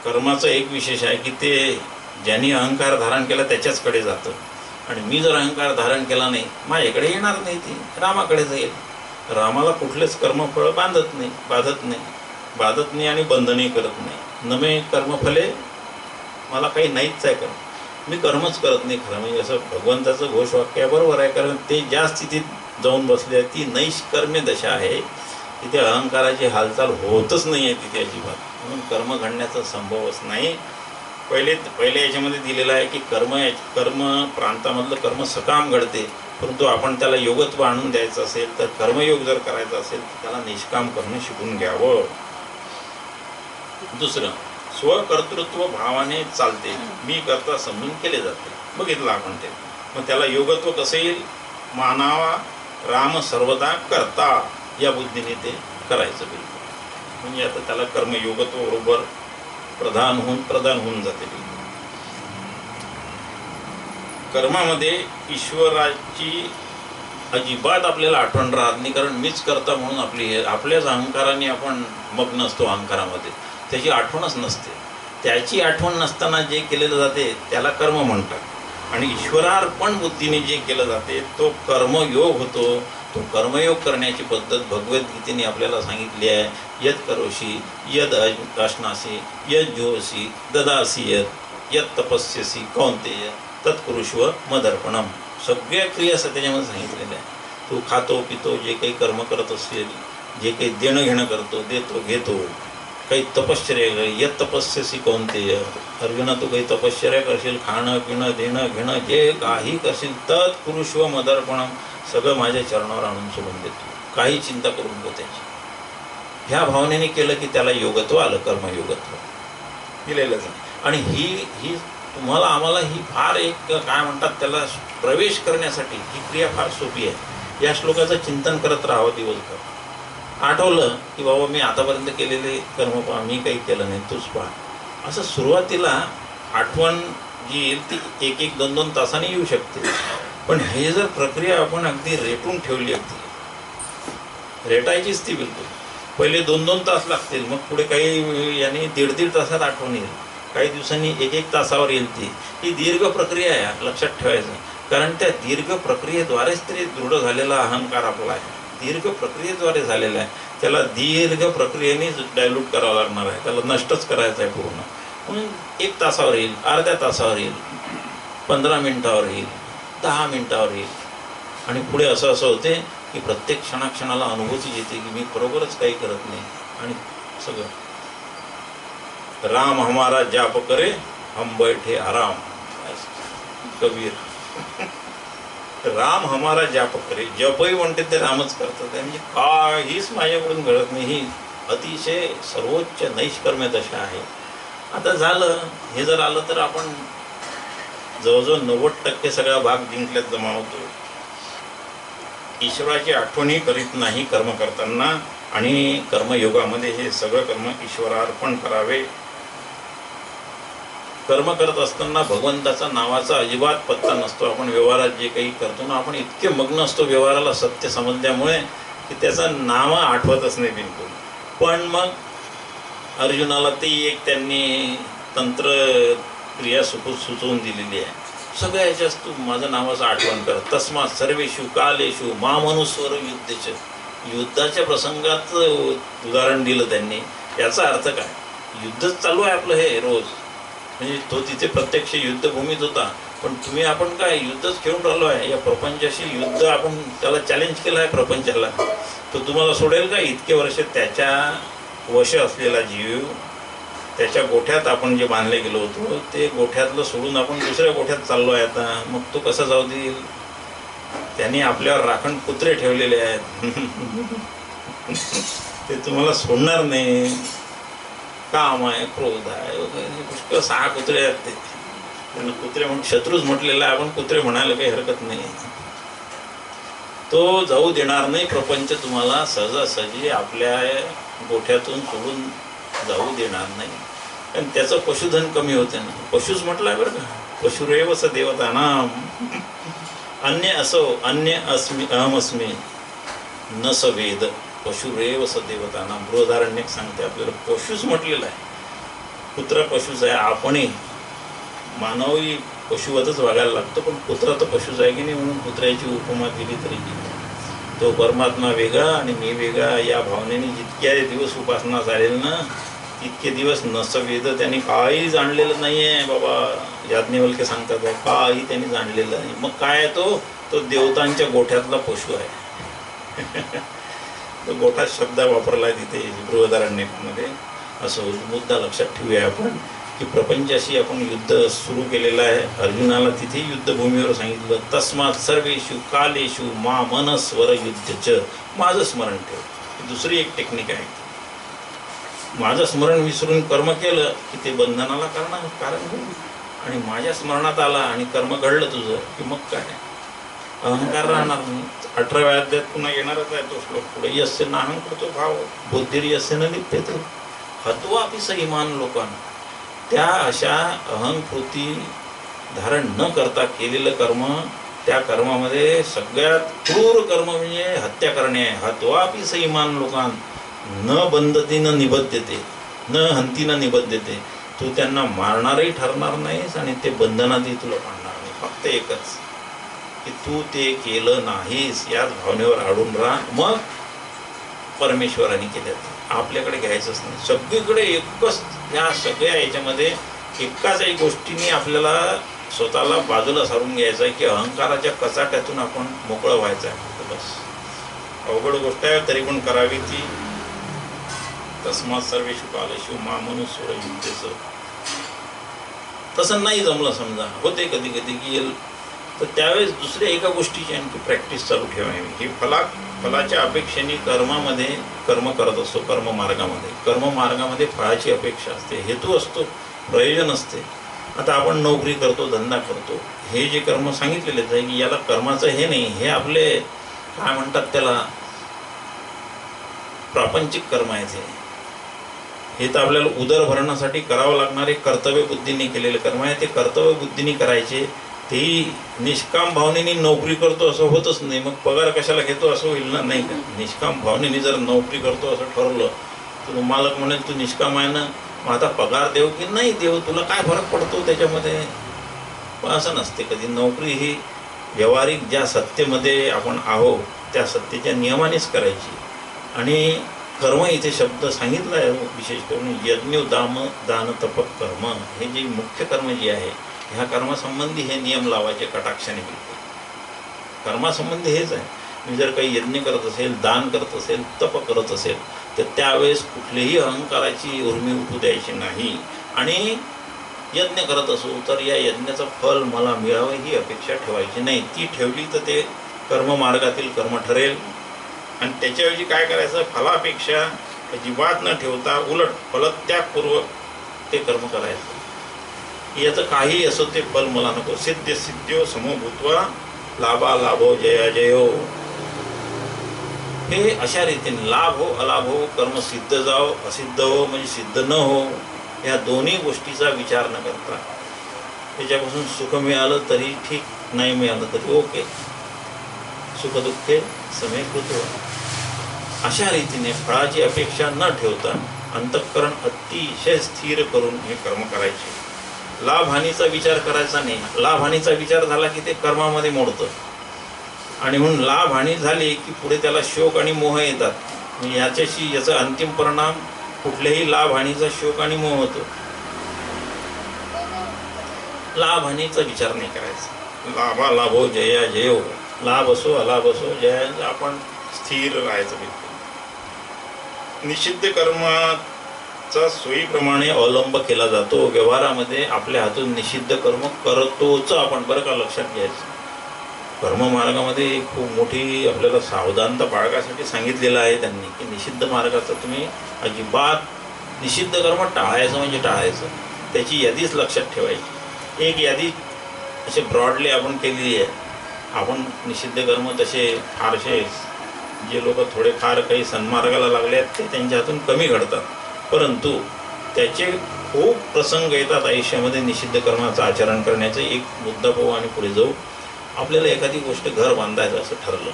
कर्माचं एक विशेष आहे की ते ज्यांनी अहंकार धारण केला त्याच्याचकडे जातं, आणि मी जर अहंकार धारण केला नाही माझ्याकडे येणार नाही, ती रामाकडे जाईल. रामाला कुठलेच कर्मफळ बांधत नाही आणि बंधनही करत नाही. न मे कर्मफले, मला काही नाहीच आहे कर्म, मी कर्मच करत नाही. खरं म्हणजे असं भगवंताचं घोषवाक्य बरोबर आहे, कारण ते ज्या स्थितीत जाऊन बसले आहे ती नैष्कर्म्य दशा आहे. तिथे अहंकाराची हालचाल होतच नाही आहे तिथे अजिबात, म्हणून कर्म घडण्याचा संभवच नाही. पहिले याच्यामध्ये दिलेलं आहे की कर्म प्रांतामधलं कर्म सकाम घडते, परंतु आपण त्याला योगत्व आणून द्यायचं असेल तर कर्मयोग जर करायचा असेल तर त्याला निष्काम करणं शिकून घ्यावं. दुसरं, स्वकर्तृत्व भावाने चालते, मी करता समजून केले जाते. बघितलं आपण ते. मग त्याला योगत्व कसं येईल? मानावा राम सर्वदा करता या बुद्धीने ते करायचं बिलकुल. म्हणजे आता त्याला कर्मयोगत्व बरोबर प्रधान होऊन जाते. कर्मामध्ये ईश्वराची अजिबात आपल्याला आठवण राहत नाही, कारण मीच करता म्हणून आपल्याच अहंकाराने आपण मग्न असतो. अहंकारामध्ये त्याची आठवणच नसते. त्याची आठवण नसताना जे केलेलं जाते त्याला कर्म म्हणतात, आणि ईश्वरार्पण बुद्धीने जे केलं जाते तो कर्मयोग होतो. तो कर्मयोग करण्याची पद्धत भगवद्गीतेने आपल्याला सांगितली आहे. यद करोशी यद अश्नासी यद जोशी ददासी यद तपस्यसी कौंतेय तत्कुरुष्व मदर्पणम. सगळ्या क्रिया त्याच्यामध्ये सांगितलेल्या आहे. तू खातो पितो, जे काही कर्म करत असेल, जे काही देणं घेणं करतो, देतो घेतो, काही तपश्चर्या, यद तपस्यसी कौंतेय, अर्जुना तू काही तपश्चर्या करशील, खाणं पिणं देणं घेणं जे काही करशील, तत्कुरुष्व मदर्पणम, सगळं माझ्या चरणावर आणून सोडून देतो, काही चिंता करू नको त्याची. ह्या भावनेने केलं की त्याला योगत्व आलं, कर्मयोगत्व दिलेलंच आहे. आणि ही तुम्हाला आम्हाला ही फार एक काय म्हणतात त्याला, प्रवेश करण्यासाठी ही क्रिया फार सोपी आहे. या श्लोकाचं चिंतन करत राहावं दिवसभर. आठवलं की बाबा मी आतापर्यंत केलेले कर्म पहा, मी काही केलं नाही, तूच पहा. असं सुरुवातीला आठवण जी येईल ती 1-2 तासाने येऊ शकते. पण हे जर प्रक्रिया आपण अगदी रेटून ठेवली, अगदी रेटायचीच ती बिलकुल, पहिले 2-2 तास लागतील, मग पुढे काही याने 1.5 तासात आठवण येईल, काही दिवसांनी 1-1 तासावर येईल. ही दीर्घ प्रक्रिया आहे, लक्षात ठेवायचं. कारण त्या दीर्घ प्रक्रियेद्वारेच तरी दृढ झालेला अहंकार आपला आहे, दीर्घ प्रक्रियेद्वारे झालेला आहे. त्याला दीर्घ प्रक्रियेनेच डायल्यूट करावं लागणार आहे, त्याला नष्टच करायचं आहे पूर्ण. म्हणून 1 तासावर येईल, अर्ध्या तासावर येईल, 15 मिनिटावर येईल, 10 मिनिटावर येईल. आणि पुढे असं होते की प्रत्येक क्षणाक्षणाला अनुभूती येते की मी बरोबरच काही करत नाही. आणि सगळं राम हमारा जाप करे हम बैठे आराम, कबीर. राम हमारा जाप करे, जपही म्हणते ते रामच करतात. म्हणजे काहीच माझ्याकडून घडत नाही. ही अतिशय सर्वोच्च नैष्कर्म्य दशा आहे. आता झालं हे जर आलं तर आपण जवळजवळ 90% सगळा भाग जिंकल्यात जमावतो. ईश्वराची आठवणही करीत नाही कर्म करताना, आणि कर्मयोगामध्ये हे सगळं कर्म ईश्वरार्पण करावे. कर्म करत असताना भगवंताचा नावाचा अजिबात पत्ता नसतो. आपण व्यवहारात जे काही करतो ना, आपण इतके मग्न असतो व्यवहाराला सत्य समजल्यामुळे की त्याचं नाव आठवतच नाही बिलकुल. पण मग अर्जुनाला ती एक त्यांनी तंत्र क्रिया सुचवून दिलेली आहे. सगळ्या ह्याच्याच तू माझं नावाचं आठवण कर. तस्मात सर्वेषु कालेषु मामनुस्वर युद्धेच. युद्धाच्या प्रसंगाचं उदाहरण दिलं त्यांनी. याचा अर्थ काय? युद्धच चालू आहे आपलं हे रोज. म्हणजे तो तिथे प्रत्यक्ष युद्धभूमीत होता, पण आपण काय युद्धच खेळून राहिलो आहे या प्रपंचाशी. युद्ध आपण त्याला चॅलेंज केलं आहे प्रपंचाला. तो तुम्हाला सोडेल का? इतके वर्ष त्याच्या वश असलेला जीव, त्याच्या गोठ्यात आपण जे बांधले गेलो होतो ते गोठ्यातलं सोडून आपण दुसऱ्या गोठ्यात चाललो आहे आता. मग तो कसा जाऊ देईल? त्यांनी आपल्यावर राखण कुत्रे ठेवलेले आहेत. ते तुम्हाला सोडणार नाही. काम आहे, क्रोध आहे वगैरे पुष्कळ 6 कुत्रे आहेत. ते त्यांना कुत्रे म्हणून शत्रूच म्हटलेला आहे, आपण कुत्रे म्हणायला काही हरकत नाही. तो जाऊ देणार नाही. प्रपंच तुम्हाला सहजासहजी आपल्या गोठ्यातून सोडून जाऊ देणार नाही. कारण त्याचं पशुधन कमी होते ना. पशुच म्हटलंय बरं का, पशुरेव स देवतानाम. अन्य असो अन्य अस्मि अहमस्मी न स वेद. पशुरेव स देवतानाम. बृहदारण्यक सांगते आपल्याला पशुच म्हटलेलं आहे. कुत्रा पशुच आहे, आपणही मानवी पशुवतच वागायला लागतो, पण कुत्रा तर पशुच आहे की नाही, म्हणून कुत्र्याची उपमा दिली तरी तो परमात्मा वेगळा आणि मी वेगळा या भावनेने जितक्या दिवस उपासना चालेल ना तितके दिवस नसवेद त्यांनी काही जाणलेलं नाही आहे बाबा. याज्ञवल्क्य सांगतात काही त्यांनी जाणलेलं नाही. मग काय तो देवतांच्या गोठ्यातला पशु आहे. तो गोठा शब्द वापरला आहे तिथे बृहदारण्यकामध्ये. असं मुद्दा लक्षात ठेवूया आपण की प्रपंचाशी आपण युद्ध सुरू केलेलं आहे. अर्जुनाला तिथे युद्धभूमीवर सांगितलं तस्मात सर्वेषु कालेषु मा मनस्वर युद्धच. माझं स्मरण ठेव. दुसरी एक टेक्निक आहे. माझं स्मरण विसरून कर्म केलं की ते बंधनाला कारण होईल. आणि माझ्या स्मरणात आला आणि कर्म घडलं तुझं की मग काय अहंकार राहणार नाही. 18व्या अध्यायात पुन्हा येणारच आहे तो श्लोक पुढे. यस्य नाहं कृतो भाव बुद्धिर्यस्य न लिप्यते हत्वापि स इमान लोकांना. त्या अशा अहंकृती धारण न करता केलेलं कर्म, त्या कर्मामध्ये सगळ्यात क्रूर कर्म म्हणजे हत्या करणे आहे. हत्वापि स इमान लोकान न बंधती न निबद्धते न हंती न निबद्धते. तू त्यांना मारणारही ठरणार नाहीस आणि ते बंधनातही तुला पाडणार नाही. फक्त एकच की तू ते केलं नाहीस याच भावनेवर अडून राहा. मग परमेश्वराने केल्यात आपल्याकडे घ्यायचंच नाही. सगळीकडे एकच ह्या सगळ्या याच्यामध्ये एकाच एक गोष्टीने आपल्याला स्वतःला बाजूला सारून घ्यायचं आहे की अहंकाराच्या कचाट्यातून आपण मोकळं व्हायचं आहे. बस अवघड गोष्ट आहे तरी पण करावी ती. तस्मात सर्वेषु कालेषु मा मनस्वर युद्धच. तसं नाही जमलं समजा होते कधी कधी की येईल तर त्यावेळेस दुसऱ्या एका गोष्टीची आणखी प्रॅक्टिस चालू ठेवावी. ही फलाच्या अपेक्षेने कर्मामध्ये कर्म करत असतो. कर्ममार्गामध्ये फळाची अपेक्षा असते, हेतू असतो, प्रयोजन असते. आता आपण नोकरी करतो, धंदा करतो, हे जे कर्म सांगितलेले आहे की याला कर्माचं हे नाही, हे आपले काय म्हणतात त्याला प्रापंचिक कर्म आहे. हे तर आपल्याला उदर भरण्यासाठी करावं लागणारे कर्तव्य बुद्धीने केलेले कर्म आहे. ते कर्तव्य बुद्धीने करायचे. तेही निष्काम भावनेने नोकरी करतो असं होतच नाही. मग पगार कशाला घेतो असं होईल ना, नाही का. निष्काम भावनेने जर नोकरी करतो असं ठरवलं तर मालक म्हणेल तू निष्काम आहे ना, मग आता पगार देऊ की नाही देऊ, तुला काय फरक पडतो त्याच्यामध्ये. पण असं नसते कधी. नोकरी ही व्यावहारिक ज्या सत्तेमध्ये आपण आहोत त्या सत्तेच्या नियमानेच करायची. आणि कर्म इथे शब्द सांगितला आहे विशेष करून यज्ञ दान तप कर्म. हे जे मुख्य कर्म जे आहे ह्या कर्मासंबंधी हे नियम लावायचे कटाक्षाने. बिलकुल कर्मासंबंधी हेच आहे. मी जर काही यज्ञ करत असेल, दान करत असेल, तप करत असेल तर त्यावेळेस कुठलीही अहंकाराची उर्मी उठू द्यायची नाही. आणि यज्ञ करत असू तर या यज्ञाचं फल मला मिळावं ही अपेक्षा ठेवायची नाही. ती ठेवली तर ते कर्ममार्गातील कर्म ठरेल. आणि त्याच्याऐवजी काय करायचं, फलापेक्षा अजिबात न ठेवता उलट फलत्यागपूर्वक ते कर्म करायचं. याचं काही असो ते फल मला नको. सिद्ध सिद्ध्यो समभूत्वा लाभा लाभो जया जयो. हे अशा रीतीने लाभ हो अलाभ हो, कर्म सिद्ध जाओ असिद्ध हो म्हणजे सिद्ध न हो, या दोन्ही गोष्टीचा विचार न करता त्याच्यापासून सुख मिळालं तरी ठीक, नाही मिळालं तरी ओके. सुखदुःखे समेकृत हो. अशा रीतीने फळाची अपेक्षा न ठेवता अंतःकरण अतिशय स्थिर करून हे कर्म करायचे. लाभहानीचा विचार करायचा नाही. लाभहानीचा विचार झाला की ते कर्मामध्ये मोडतं. आणि म्हणून लाभहानी झाली की पुढे त्याला शोक आणि मोह येतात. याचा अंतिम परिणाम कुठल्याही लाभहानीचा शोक आणि मोह होतो. लाभहानीचा विचार नाही करायचा. लाभा लाभो जया जयो. लाभ असो अलाभ असो जया आपण स्थिर राहायचं. बिलकुल निषिद्ध कर्माचा सोयीप्रमाणे अवलंब केला जातो. व्यवहारामध्ये आपल्या हातून निषिद्ध कर्म करतोच आपण, बरं का, लक्षात घ्यायचं. कर्ममार्गामध्ये खूप मोठी आपल्याला सावधानता बाळगासाठी सांगितलेलं आहे त्यांनी की निषिद्ध मार्गाचा तुम्ही अजिबात निषिद्ध कर्म टाळायचं म्हणजे टाळायचं. त्याची यादीच लक्षात ठेवायची. एक यादी असे ब्रॉडली आपण केलेली आहे. आपण निषिद्ध कर्म तसे फारसे जे लोक थोडेफार काही सन्मार्गाला लागले आहेत ते त्यांच्या हातून कमी घडतात, परंतु त्याचे खूप प्रसंग येतात आयुष्यामध्ये निषिद्ध कर्माचं आचरण करण्याचं. एक मुद्दा पाहू आणि पुढे जाऊ. आपल्याला एखादी गोष्ट घर बांधायचं असं ठरलं.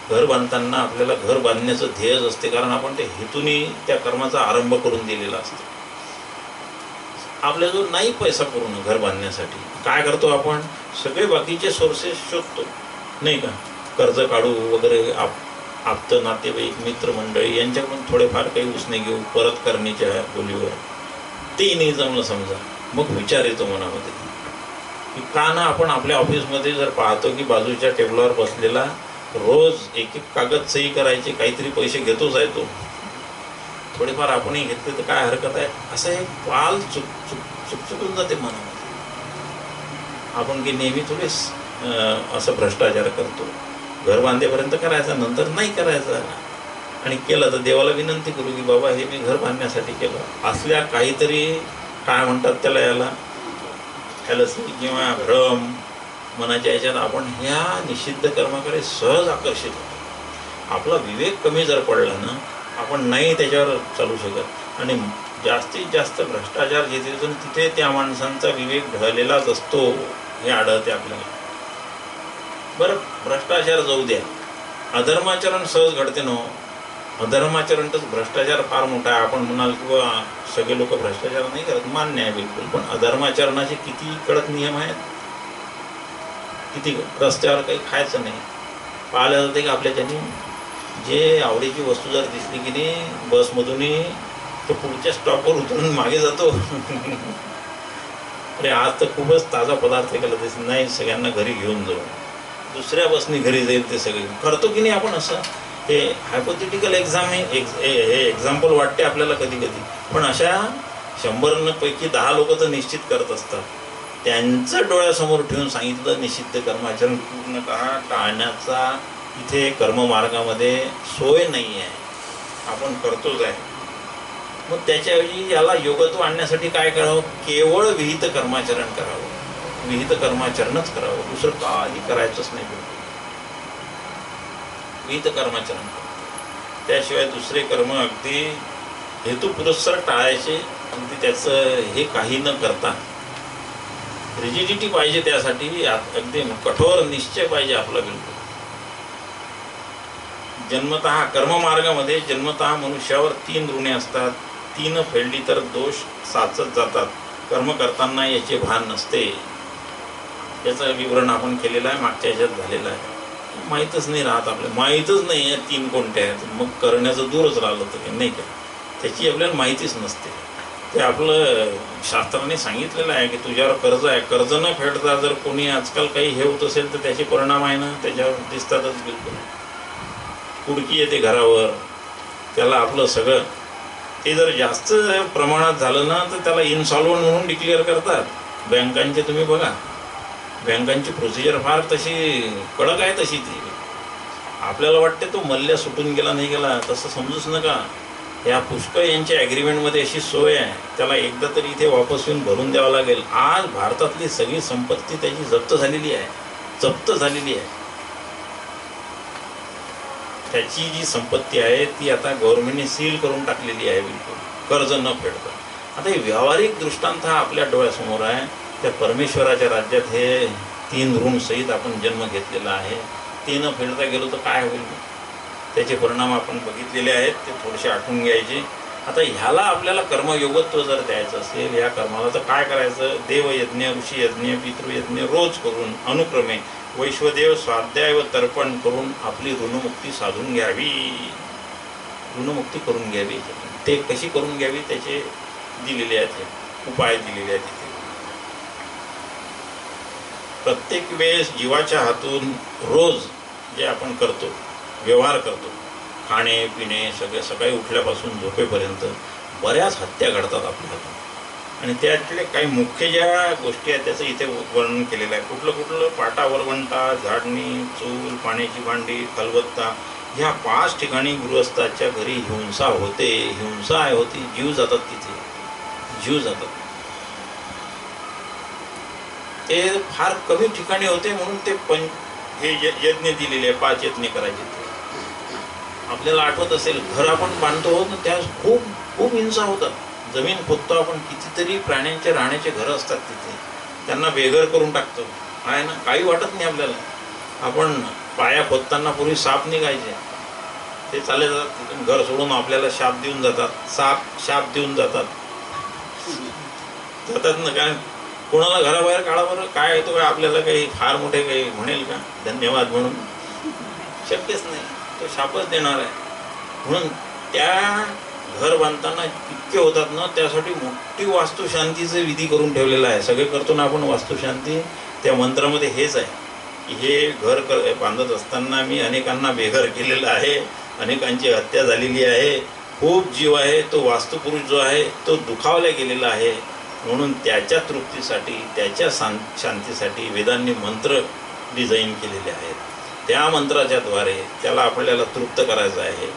घर बांधताना आपल्याला घर बांधण्याचं ध्येयच असते, कारण आपण ते हेतूने त्या कर्माचा आरंभ करून दिलेला असतो. आपल्याजवळ नाही पैसा पूर्ण घर बांधण्यासाठी, काय करतो आपण, सगळे बाकीचे सोर्सेस शोधतो नाही का, कर्ज काढू वगैरे, आप्त नातेवाईक मित्रमंडळी यांच्याकडून थोडेफार काही उसने घेऊ परत करण्याच्या बोलीवर. ते नाही जमलं समजा, मग विचार येतो मनामध्ये की का ना आपण आपल्या ऑफिसमध्ये जर पाहतो की बाजूच्या टेबलावर बसलेला रोज एक एक कागद सही करायचे, काहीतरी पैसे घेतोच आहे तो, थोडेफार आपणही घेतले तर काय हरकत आहे, असं एक पाल चुकचुकून जाते मनामध्ये. आपण की नेहमी थोडेच असं भ्रष्टाचार करतो, घर बांधेपर्यंत करायचा, नंतर नाही करायचा, आणि केलं तर देवाला विनंती करू की बाबा हे मी घर बांधण्यासाठी केलं. असल्या काहीतरी काय म्हणतात त्याला, याला किंवा भ्रम मनाच्या याच्यात आपण ह्या निषिद्ध कर्माकडे सहज आकर्षित होतो. आपला विवेक कमी जर पडला ना, आपण नाही त्याच्यावर चालू शकत, आणि जास्तीत जास्त भ्रष्टाचार जिथे तिथे त्या माणसांचा विवेक ढळलेलाच असतो हे आढळते आपल्याला. बरं, भ्रष्टाचार जाऊ द्या, अधर्माचरण सहज घडते ना. अधर्माचरण तर भ्रष्टाचार फार मोठा आहे. आपण म्हणाल किंवा सगळे लोक भ्रष्टाचार नाही करत, मान्य आहे बिलकुल, पण अधर्माचरणाचे किती कडक नियम आहेत. किती रस्त्यावर काही खायचं नाही, पाहिलं जाते की आपल्याच्यानी जे आवडीची वस्तू जर दिसली की नाही बसमधूनही, तो पुढच्या स्टॉपवर उतरून मागे जातो. अरे आज तर खूपच ताजा पदार्थ केला दिसत नाही, सगळ्यांना घरी घेऊन जाऊ, दुसऱ्या बसनी घरी जाईल ते सगळे करतो की नाही आपण असं. हे हायपोथेटिकल एक्झाम्पल वाटते आपल्याला कधी कधी, पण अशा 100पैकी 10 लोक तर निश्चित करत असतात. त्यांचं डोळ्यासमोर ठेवून सांगितलं निषिद्ध कर्माचरण पूर्णतः टाळण्याचा इथे कर्ममार्गामध्ये सोय नाही आहे, आपण करतोच आहे. मग त्याच्याऐवजी याला योगत्व आणण्यासाठी काय करावं, केवळ विहित कर्माचरण करावं, विहित कर्माचरणच करावं, दुसरं काही करायचंच नाही. विहित कर्माचरण, त्याशिवाय दुसरे कर्म अगदी हेतुपुरस्सर टाळायचे. अगदी त्याचं हे काही न करता रिजिडिटी पाहिजे, त्यासाठी अगदी कठोर निश्चय पाहिजे आपला बिलकुल. जन्मतः कर्ममार्गामध्ये जन्मतः मनुष्यावर 3 ऋणे असतात, 3 फेडली तर दोष साचत जातात. कर्म करताना याचे भान नसते, याचं विवरण आपण केलेलं आहे, मागच्या ह्याच्यात झालेलं आहे. माहीतच नाही राहत, आपल्याला माहीतच नाही आहे 3 कोणत्या आहेत, मग करण्याचं दूरच राहिलं तर नाही का, त्याची आपल्याला माहितीच नसते. ते आपलं शास्त्राने सांगितलेलं आहे की तुझ्यावर कर्ज आहे, कर्ज न फेडता जर कोणी आजकाल काही हे होत असेल तर त्याचे परिणाम आहे ना, त्याच्यावर दिसतातच बिलकुल. कुडकी येते घरावर, त्याला आपलं सगळं ते जर जास्त प्रमाणात झालं ना तर त्याला इनसॉल्वंट म्हणून डिक्लेअर करतात. बँकांचे तुम्ही बघा, बँकांची प्रोसिजर फार तशी कडक आहे. तशी ती आपल्याला वाटते तो मल्ल्या सुटून गेला नाही गेला, तसं समजूच नका. या पुष्कळ यांच्या ॲग्रीमेंटमध्ये अशी सोय आहे, त्याला एकदा तरी इथे वापस येऊन भरून द्यावं लागेल. आज भारतातली सगळी संपत्ती त्याची जप्त झालेली आहे, जप्त झालेली आहे. त्याची जी संपत्ती आहे ती आता गव्हर्नमेंटने सील करून टाकलेली आहे बिलकुल, कर्ज न फेडता. आता हे व्यावहारिक दृष्टांत हा आपल्या डोळ्यासमोर आहे. त्या परमेश्वराच्या राज्यात हे 3 ऋण सहित आपण जन्म घेतलेला आहे, ते न फेडता गेलो तर काय होईल, त्याचे परिणाम आपण बघितलेले आहेत, ते थोडेसे आठवून घ्यायचे. आता ह्याला आपल्याला कर्मयोगत्व जर द्यायचं असेल या कर्माला, तर काय करायचं, देवयज्ञ, ऋषीयज्ञ, पितृयज्ञ रोज करून अनुक्रमे वैश्वदेव, स्वाध्याय व तर्पण करून आपली ऋणमुक्ती साधून घ्यावी, ऋणमुक्ती करून घ्यावी. ते कशी करून घ्यावी त्याचे दिलेले आहेत उपाय दिलेले आहेत. प्रत्येक वेळेस जीवाच्या हातून रोज जे आपण करतो, व्यवहार करतो, खाणे पिणे सगळे, सकाळी उठल्यापासून झोपेपर्यंत बऱ्याच हत्या घडतात आपल्या हातून. आणि त्यातले काही मुख्य ज्या गोष्टी आहेत त्याचं इथे वर्णन केलेलं आहे. कुठलं पाटा, वरवंटा, झाडणी, चूल, पाण्याची भांडी, खलबत्ता, ह्या 5 ठिकाणी गृहस्थाच्या घरी हिंसा होते. हिंसा होती, जीव जातात, तिथे जीव जातात. ते फार कमी ठिकाणी होते म्हणून ते हे यज्ञ दिलेले आहे, 5 यज्ञ करायचे. आपल्याला आठवत असेल, घर आपण बांधतो ना त्या खूप खूप हिंसा होतात. जमीन खोदतो आपण, कितीतरी प्राण्यांचे राहण्याचे घरं असतात तिथे, त्यांना बेघर करून टाकतो आहे ना, काही वाटत नाही आपल्याला. आपण पाया खोदताना पूर्वी साप निघायचे, ते चालले जातात तिथून घर सोडून आपल्याला शाप देऊन जातात, साप शाप देऊन जातात. जातात ना. कारण कोणाला घराबाहेर काढा बरं, काय येतो काय आपल्याला, काही फार मोठे काही म्हणेल का धन्यवाद म्हणून? शक्यच नाही, तो शापच देणार आहे. म्हणून त्या घर बांधताना इतके होतात ना, त्यासाठी मोठी वास्तुशांतीचे विधी करून ठेवलेला आहे. सगळे करतो ना आपण वास्तुशांती, त्या मंत्रामध्ये हेच आहे की हे घर बांधत असताना मी अनेकांना बेघर केलेलं आहे, अनेकांची हत्या झालेली आहे, खूप जीव आहे तो वास्तुपुरुष जो आहे तो दुखावला गेलेला आहे. म्हणून त्याच्या तृप्तीसाठी, त्याच्या शांतीसाठी वेदांनी मंत्र डिझाईन केलेले आहेत. त्या मंत्राच्या द्वारे त्याला आपल्याला तृप्त करायचं आहे.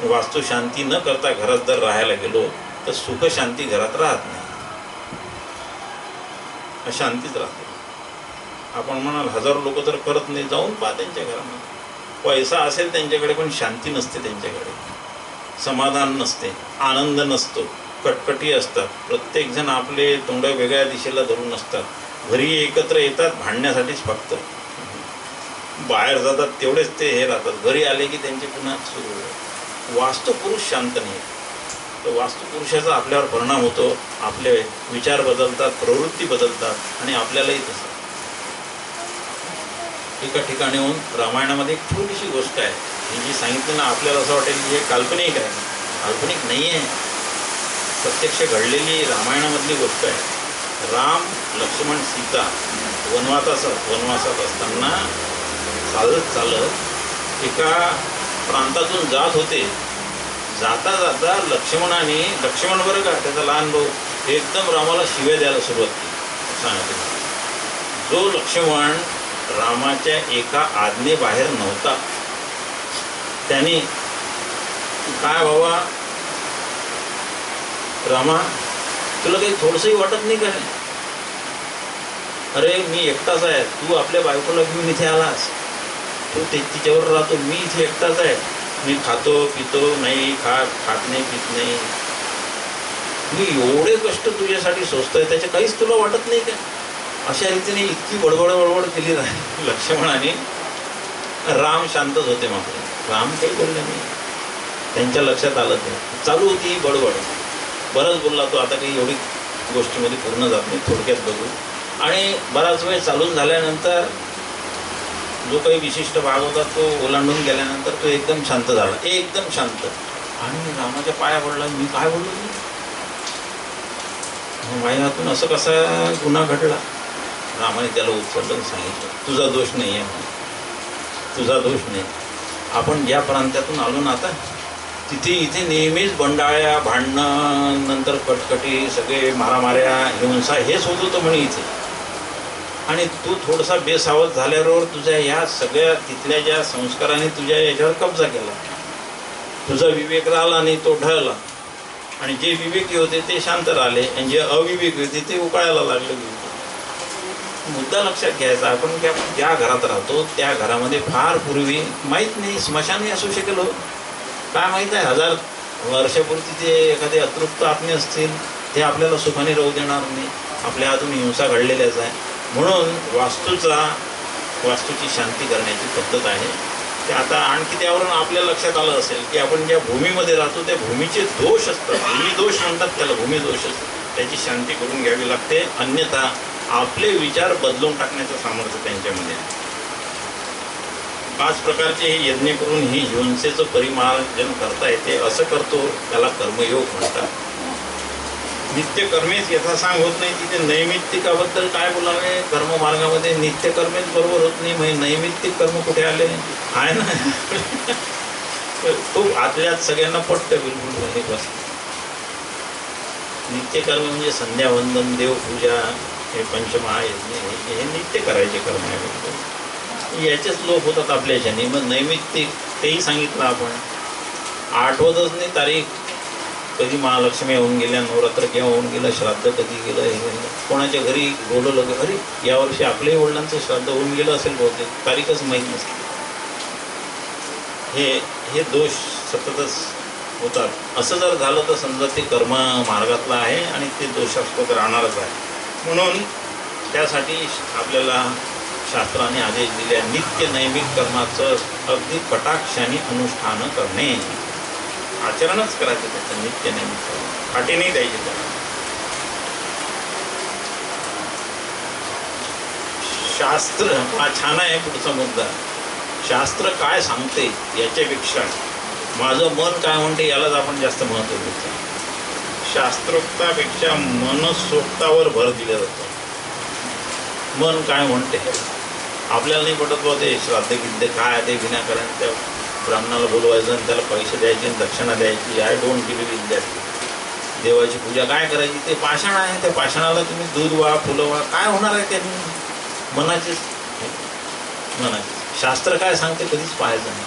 वास्तुशांती न करता घरात जर राहायला गेलो तर सुखशांती घरात राहत नाही, अशांतीच राहते. आपण म्हणाल हजारो लोक तर करत नाही, जाऊन पहा त्यांच्या घरामध्ये. पैसा असेल त्यांच्याकडे पण शांती नसते, त्यांच्याकडे समाधान नसते, आनंद नसतो, कटकटी असतात. प्रत्येकजण आपले तोंड वेगळ्या दिशेला धरून असतात. घरी एकत्र येतात भांडण्यासाठीच, फक्त बाहेर जातात तेवढेच ते हे राहतात. घरी आले की त्यांचे पुन्हा सुरू होतात. वास्तुपुरुष शांत नाही. तर वास्तुपुरुषाचा आपल्यावर परिणाम होतो. आपले विचार बदलतात, प्रवृत्ती बदलतात आणि आपल्यालाही तसं. एका ठिकाणीहून रामायणामध्ये एक छोटीशी गोष्ट आहे, ही जी सांगितली ना, आपल्याला असं वाटेल की हे काल्पनिक आहे. काल्पनिक नाही आहे, प्रत्यक्ष घडलेली रामायणामधली गोष्ट आहे. राम, लक्ष्मण, सीता वनवासात असताना चालत एका प्रांतातून जात होते. जाता जाता लक्ष्मण बरं का, त्याचा लहान भाऊ, एकदम रामाला शिव्या द्यायला सुरुवात केली. सांगते, जो लक्ष्मण रामाच्या एका आज्ञेबाहेर नव्हता, त्याने काय बाबा रामा, तुला काही थोडंसंही वाटत नाही का? अरे मी एकटाच आहे, तू आपल्या बायकोला घेऊन इथे आलास, तू तिच्यावर राहतो, मी इथे एकटाच आहे, मी खातो पितो नाही, खात नाही पित नाही, मी एवढे कष्ट तुझ्यासाठी सोसतोय, त्याचे काहीच तुला वाटत नाही का? अशा रीतीने इतकी बडबड केली लक्ष्मणाने. राम शांतच होते. मात्र राम काही बोलले नाही, त्यांच्या लक्षात आलं ते. चालू होती ही बडबड. बरंच बोलला तो, आता काही एवढी गोष्टीमध्ये पूर्ण जात नाही, थोडक्यात बघू. आणि बराच वेळ चालून झाल्यानंतर जो काही विशिष्ट भाग होता तो ओलांडून गेल्यानंतर तो एकदम शांत झाला, एकदम शांत. आणि रामाच्या पाया पडला, मी काय बोललो? माझ्या हातून असं कसा गुन्हा घडला? रामाने त्याला उचलून सांगितलं, तुझा दोष नाही आहे, तुझा दोष नाही. आपण ज्या प्रांतातून आलो ना आता, इथे नेहमीच बंडाळ्या, भांडणं, नंतर कटकटी, सगळे मारामाऱ्या, हिंसा, हेच होत होतं म्हणे इथे. आणि तू थोडासा बेसावध झाल्यावर तुझ्या ह्या सगळ्या तिथल्या ज्या संस्काराने तुझ्या याच्यावर कब्जा केला. तुझा विवेक राहिला नाही, तो ढळला. आणि जे विवेकी होते ते शांत राहिले आणि जे अविवेकी होते ते उकाळायला लागले. मुद्दा लक्षात घ्यायचा, आपण ज्या घरात राहतो त्या घरामध्ये फार पूर्वी, माहीत नाही स्मशानही असू शकेल, काय माहीत आहे, 1000 वर्षापूर्वी ते एखादे अतृप्त आत्मे असतील, ते आपल्याला सुखाने राहू देणार नाही. आपल्या हातून हिंसा घडलेल्याच आहे. म्हणून वास्तूची शांती करण्याची पद्धत आहे. ते आता आणखी त्यावरून आपल्या लक्षात आलं असेल की आपण ज्या भूमीमध्ये राहतो त्या भूमीचे दोष असतात, भूमिदोष म्हणतात त्याला, भूमिदोष असतात, त्याची शांती करून घ्यावी लागते. अन्यथा आपले विचार बदलून टाकण्याचं सामर्थ्य त्यांच्यामध्ये आहे. 5 प्रकारचे हे यज्ञ करून ही हिंसेचं परिमार्जन करता येते. असं करतो त्याला कर्मयोग म्हणतात. नित्यकर्मेच यथासांग होत नाही, तिथे नैमित्तिकाबद्दल काय बोलावे? कर्ममार्गामध्ये नित्यकर्मेच बरोबर होत नाही, म्हणजे नैमित्तिक कर्म कुठे आले? आहे ना, खूप आतल्यात सगळ्यांना पटतं बिलकुल हे बस. नित्यकर्म म्हणजे संध्यावंदन, देवपूजा, हे पंचमहायज्ञ, हे नित्य करायचे कर्म आहे. याचेच लोक होतात आपल्या ह्याच्याने. मग नैमित्तिक तेही सांगितलं आपण. आठवतच नाही तारीख, कधी महालक्ष्मी होऊन गेल्या, नवरात्र केव्हा होऊन गेलं, श्राद्ध कधी गेलं, हे गेलं, कोणाच्या घरी बोलवलं, अरे यावर्षी आपल्याही वडिलांचं श्राद्ध होऊन गेलं असेल बहुतेक, तारीखच माहीत नसते. हे दोष सततच होतात. असं जर झालं तर समजा ते कर्म मार्गातलं आहे आणि ते दोषास्पद राहणारच आहे. म्हणून त्यासाठी आपल्याला शास्त्राने आदेश दिले, नित्य नैमिक कर्माचं अगदी कटाक्षाने अनुष्ठान करणे, आचरणच करायचं त्याचं नित्य नैमिक कर्म, फाटे नाही द्यायचे त्याला. शास्त्र हा छान आहे. पुढचा मुद्दा, शास्त्र काय सांगते याच्यापेक्षा माझं मन काय म्हणते यालाच आपण जास्त महत्त्व देतो. शास्त्रोक्तापेक्षा मनसोक्तावर भर दिला जातो. मन काय म्हणते आपल्याला नाही पटत बा. ते श्राद्ध गिद्ध काय ते विनाकारण त्या ब्राह्मणाला बोलवायचं आणि त्याला पैसे द्यायचे आणि दक्षिणा द्यायची. I don't believe in that. देवाची पूजा काय करायची, ते पाषाण आहे. त्या पाषाणाला तुम्ही दूध वा फुलं वा काय होणार आहे त्यांनी. मनाचीच. शास्त्र काय सांगते कधीच पाहायचं नाही.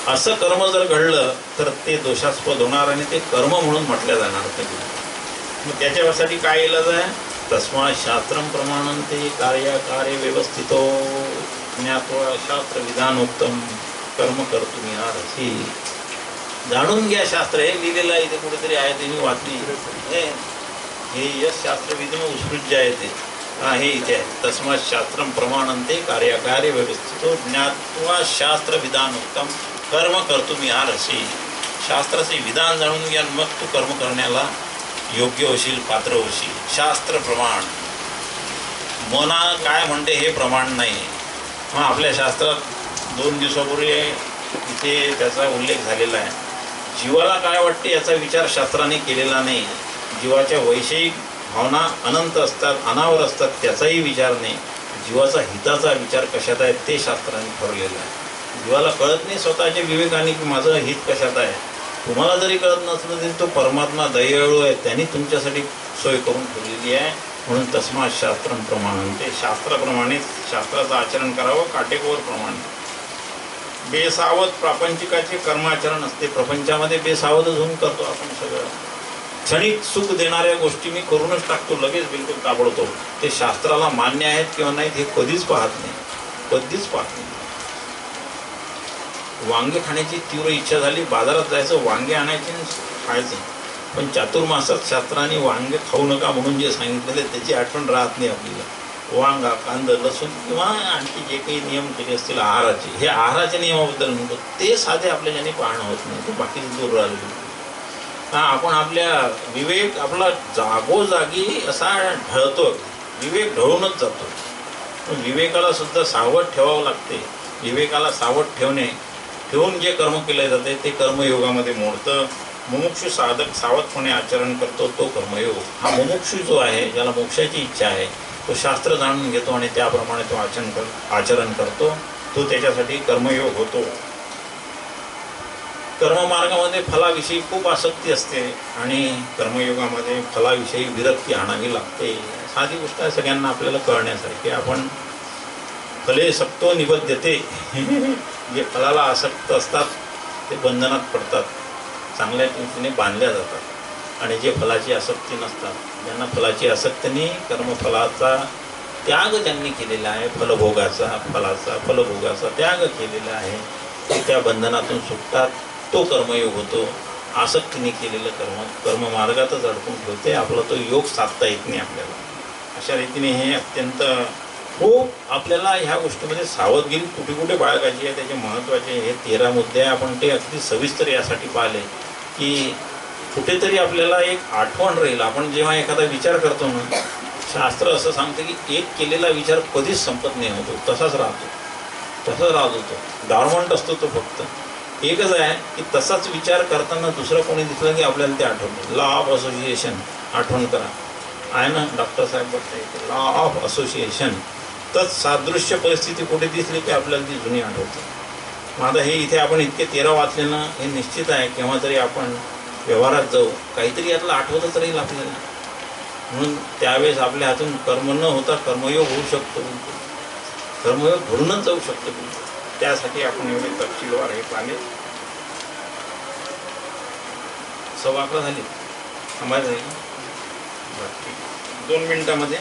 असं कर्म जर घडलं तर ते दोषास्पद होणार आणि ते कर्म म्हणून म्हटलं जाणार कधी. मग त्याच्यासाठी काय इलाज आहे. तस्मात् शास्त्रम प्रमाणन्ते कार्य व्यवस्थितो ज्ञात्वा शास्त्र विधानोक्तम कर्म कर्तुम् अर्हसि. जाणून घ्या शास्त्र. हे लिहिलेलं आहे इथे कुठेतरी आहे, त्यांनी वाचली. हे यश शास्त्र विधिम उत्सृज्य आहे ते. हे इथे आहे. तस्मात् शास्त्रम प्रमाणन्ते कार्य व्यवस्थितो ज्ञात्वा शास्त्र विधानोक्तम कर्म कर्तुम् अर्हसि. शास्त्राचे विधान जाणून घ्या, मग तू कर्म करण्याला योग्य होशील, पात्र होशील. शास्त्र प्रमाण. मना काय म्हणते हे प्रमाण नाही. मग आपल्या शास्त्रात 2 दिवसापूर्वी इथे त्याचा उल्लेख झालेला आहे. जीवाला काय वाटते याचा विचार शास्त्राने केलेला नाही. जीवाच्या वैषयिक भावना अनंत असतात, अनावर असतात, त्याचाही विचार नाही. जीवाचा हिताचा विचार कशात आहे ते शास्त्राने ठरवलेलं आहे. जीवाला कळत नाही स्वतःच्या विवेकाने की माझं हित कशात आहे. तुम्हाला जरी कळत नसलं तरी तो परमात्मा दयाळू आहे, त्यांनी तुमच्यासाठी सोय करून ठेवलेली आहे. म्हणून तस्मात् शास्त्रम प्रमाणन्ते. शास्त्राप्रमाणेच शास्त्राचं आचरण करावं, काटेकोर प्रमाणे. बेसावध प्रापंचिकाचे कर्माचरण असते. प्रपंचामध्ये बेसावधच होऊन करतो आपण सगळं. क्षणिक सुख देणाऱ्या गोष्टी मी करूनच टाकतो लगेच, बिलकुल ताबडतोब. ते शास्त्राला मान्य आहेत किंवा नाहीत हे कधीच पाहत नाही, कधीच पाहत नाही. वांगे खाण्याची तीव्र इच्छा झाली, बाजारात जायचं, वांगे आणायचे खायचं. पण चातुर्मासात शास्त्राने वांगे खाऊ नका म्हणून जे सांगितलेले त्याची आठवण राहत नाही आपल्याला. वांगा, कांदा, लसूण किंवा आणखी जे काही नियम केले असतील आहाराचे, हे आहाराच्या नियमाबद्दल म्हणतो, ते साधे आपल्या ज्याने पाहणं होत नाही. ते बाकीचे दूर राहिले. आपण आपल्या विवेक आपला जागोजागी असा ढळतो. विवेक ढळूनच जातो. पण विवेकाला सुद्धा सावध ठेवावं लागते. विवेकाला सावध ठेवून जे कर्म केले जाते ते कर्मयोगामध्ये मोडतं. मुमुक्षु साधक सावधपणे आचरण करतो तो कर्मयोग. हा मुमुक्षु जो आहे, ज्याला मोक्षाची इच्छा आहे, तो शास्त्र जाणून घेतो आणि त्याप्रमाणे तो आचरण करतो. तो त्याच्यासाठी कर्मयोग होतो. कर्ममार्गामध्ये फलाविषयी खूप आसक्ती असते आणि कर्मयोगामध्ये फलाविषयी विरक्ती आणावी लागते. साधी गोष्ट आहे सगळ्यांना आपल्याला कळण्यासारखी. आपण फले सक्तो निबध्यते. जे फलाला आसक्त असतात ते बंधनात पडतात, चांगल्या रीतीने बांधल्या जातात. आणि जे फलाची आसक्ती नसतात, ज्यांना फलाची आसक्ती नाही, कर्मफलाचा त्याग ज्यांनी केलेला आहे, फलभोगाचा त्याग केलेला आहे, ते त्या बंधनातून सुटतात. तो कर्मयोग होतो. आसक्तीने केलेलं कर्ममार्गातच अडकून ठेवते. आपला तो योग साधता येत नाही आपल्याला. अशा रीतीने हे अत्यंत खूप आपल्याला ह्या गोष्टीमध्ये सावधगिरी कुठे कुठे बाळगायची आहे, त्याचे महत्त्वाचे हे 13 मुद्दे आहे. आपण ते अगदी सविस्तर यासाठी पाहिले की कुठेतरी आपल्याला एक आठवण राहील. आपण जेव्हा एखादा विचार करतो ना, शास्त्र असं सांगतं की एक केलेला विचार कधीच संपत नाही होतो, तसाच राहतो. डॉर्मंट असतो तो. फक्त एकच आहे की तसाच विचार करताना दुसरं कोणी दिसलं की आपल्याला ते आठवतं. लॉ ऑफ असोसिएशन आठवण करा आहे ना, डॉक्टर साहेब बघताय लॉ ऑफ असोसिएशन. तर सादृश्य परिस्थिती कुठे दिसली की आपल्याला ती जुनी आठवते. मग आता हे इथे आपण इतके 13 वाचले ना, हे निश्चित आहे केव्हा तरी आपण व्यवहारात जाऊ, काहीतरी यातलं आठवतच राहील आपल्याला. म्हणून त्यावेळेस आपल्या हातून कर्म न होता कर्मयोग होऊ शकतो, कर्मयोग घडूनच जाऊ शकतो. त्यासाठी आपण एवढे तपशीलवार हे पाहिले. 11:15 झाली, थांबायचं आहे. 2 मिनिटामध्ये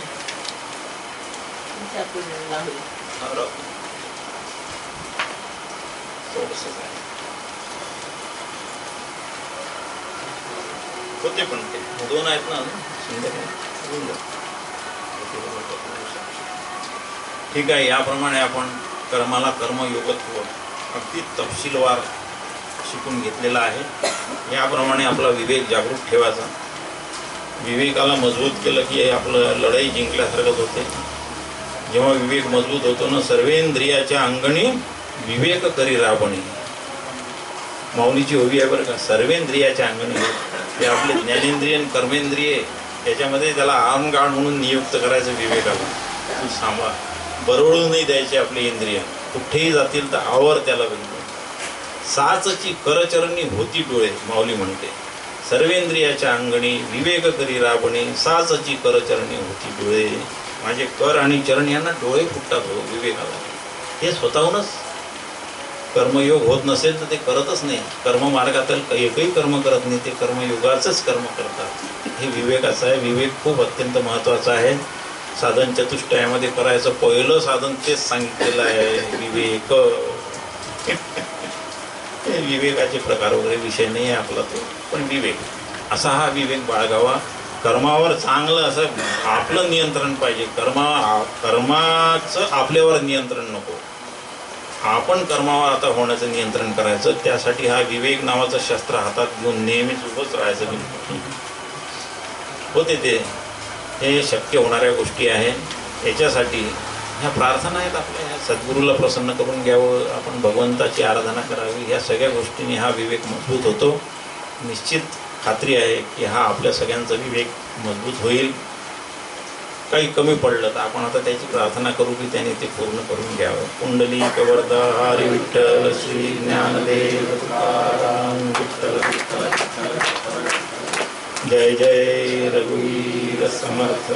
होते. पण ते 2 आहेत ना संध्याकाळी. ठीक आहे. याप्रमाणे आपण कर्माला कर्मयोगत्व अगदी तपशीलवार शिकून घेतलेला आहे. याप्रमाणे आपला विवेक जागृत ठेवायचा. विवेकाला मजबूत केलं की आपलं लढाई जिंकल्यासारखंच होते. जेव्हा विवेक मजबूत होतो ना, सर्वेंद्रियाच्या अंगणी विवेक करी राबणी. माऊलीची ओवी आहे बरं का, सर्वेंद्रियाच्या अंगणी. ते आपले ज्ञानेंद्रिय आणि कर्मेंद्रिय याच्यामध्ये त्याला आमगाड म्हणून नियुक्त करायचं विवेकाला. तू सांभाळ, बरवळू नाही द्यायचे आपले इंद्रिय, कुठेही जातील तर आवर त्याला बिलकुल. साचची करचरणी होती डोळे, माऊली म्हणते. सर्वेंद्रियाच्या अंगणी विवेक करी राबणे, साचची करचरणी होती डोळे. माझे कर आणि चरण यांना डोळे फुटतात हो विवेकाला. हे स्वतःहूनच कर्मयोग होत नसेल तर ते करतच नाही. कर्ममार्गातील एकही कर्म करत नाही, ते कर्मयोगाचंच कर्म करतात. हे विवेकाचं आहे. विवेक खूप अत्यंत महत्त्वाचा आहे. साधन चतुष्टयामध्ये करायचं पहिलं साधन तेच सांगितलेलं आहे, विवेक. विवेकाचे प्रकार वगैरे विषय नाही आहे आपला तो, पण विवेक असा हा विवेक बाळगावा. कर्मावर चांगलं असं आपलं नियंत्रण पाहिजे. कर्माचं आपल्यावर नियंत्रण नको. आपण कर्मावर आता होण्याचं नियंत्रण करायचं. त्यासाठी हा विवेक नावाचं शस्त्र हातात घेऊन नेहमीच उभंच राहायचं. होते ते, हे शक्य होणाऱ्या गोष्टी आहेत. याच्यासाठी ह्या प्रार्थना आहेत आपल्या, ह्या सद्गुरूला प्रसन्न करून घ्यावं, आपण भगवंताची आराधना करावी. ह्या सगळ्या गोष्टींनी हा विवेक मजबूत होतो. निश्चित खात्री आहे की हा आपल्या सगळ्यांचा विवेक मजबूत होईल. काही कमी पडलं तर आपण आता त्याची प्रार्थना करू की त्याने ते पूर्ण करून घ्यावं. पुंडलिक वरदा हरी विठ्ठल श्री ज्ञानदेव तुकाराम विठ्ठल विठ्ठल. जय जय रघुवीर समर्थ.